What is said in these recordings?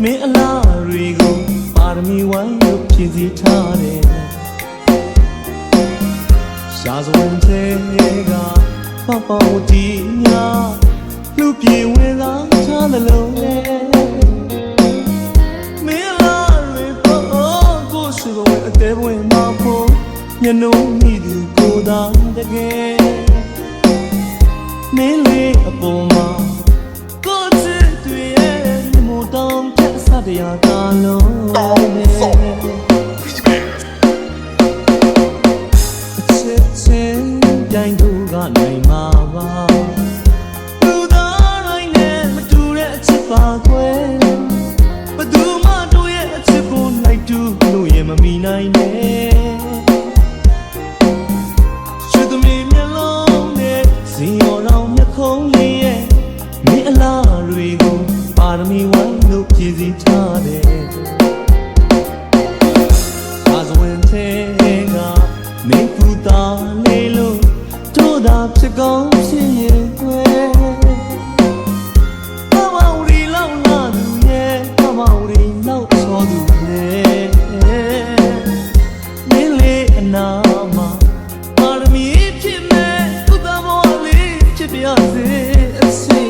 မင်းအလားတွေကိုပါရမီဝိုင်းလို့ဖြည့်စည်းထားတယ်ရှားစုံတဲ့ကပေါပေါတီညာလူပြေဝင်လာချသလုံးမင်းအလားတွေကိုကိုရှိဘဝအသေးဘဝမှာဖို့ညနှုံးမိသူကိုသာတကယ်မင်းလေးအပေါ်မှာကိုချစ်တွေရဲ့မို့တောင်းချက်စတရားကလုံးအချစ်ချင်းပြိုင်သူကနိုင်မှာပါလူသားတိုင်းနဲ့မတူတဲ့အချစ်ပါကွယ်ဘယ်သူမှတို့ရဲ့အချစ်ကိုလိုက်တူလို့ရင်မမီနိုင်နဲ့ပါရမီဝိုင်းလို့ဖြည့်စည်းထားတယ်အာဇဝင်တဲ့ကမင်းကူတာလေးလို့တို့သာဖြစ်ကောင်းဖြစ်ရင်ွယ်အမောင်ရီလောက်လာသူရဲ့အမောင်ရီလောက်ချောသူရဲ့မင်းလေးအနာမှာပါရမီဖြစ်မဲ့ကုသမောလေးဖြစ်ပြစေအစေ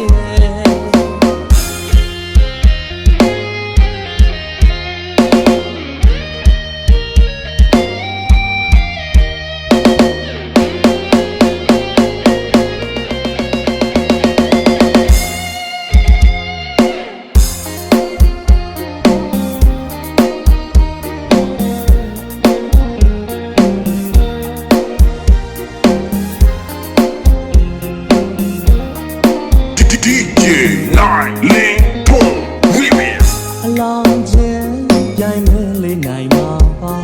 DJ 9 Link Boom Remix အလောင်းချင်းပြိုင်မဲလေးနိုင်မှာပါ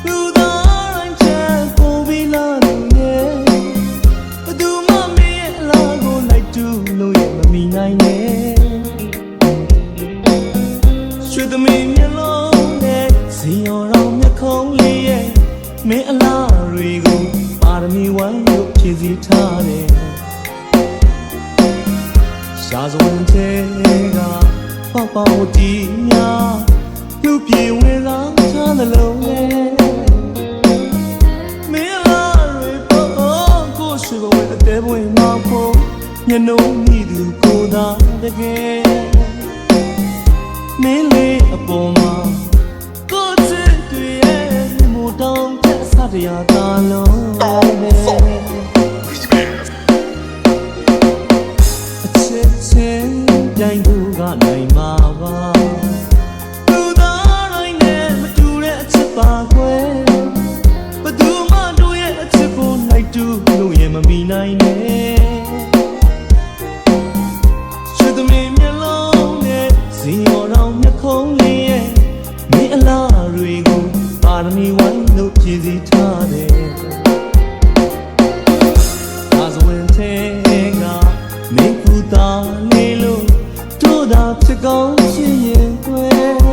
လူသားတိုင်းချက်ကိုပြီးလာလို့ရဲ့ဘယ်သူမှမင်းရဲ့အလားကိုလိုက်တူလို့ရမမီနိုင်နဲ့ရွှေသမီးမျက်လုံးနဲ့ဇီယောတော်မျက်ခုံးလေးရဲ့မင်းအလားတွေကိုပါရမီဝိုင်းလို့ဖြည့်စည်းထားတယ်ရှားစုံတဲ့ကပေါပေါတီညာလူပြေဝင်လာချသလုံးမင်းလားတွေပေါ့ကိုရှိဘဝအသေးဘဝမှာဖို့ညနှုံးမိသူကိုသာတကယ်မင်းလေးအပေါ်မှာကိုချစ်တွေရဲ့မို့တောင်းချက်စတရားသာလုံးပြိုင်သူကနိုင်မှာပါလူသားတိုင်းနဲ့မတူတဲ့အချစ်ပါကွယ်ဘယ်သူမှတို့ရဲ့အချစ်ကိုလိုက်တူလို့ရင်မမီနိုင်နဲ့ရွှေသမီးမျက်လုံးနဲ့ဇီယောတော်မျက်ခုံးလေးရဲ့မင်းအလားတွေကိုပါရမီဝိုင်းလို့ဖြည့်စည်းထားတယ်အာဇဝင်တဲ့ကမင်းကူတာလေးလို့တို့သာဖြစ်ကောင်းဖြစ်ရင်ွယ်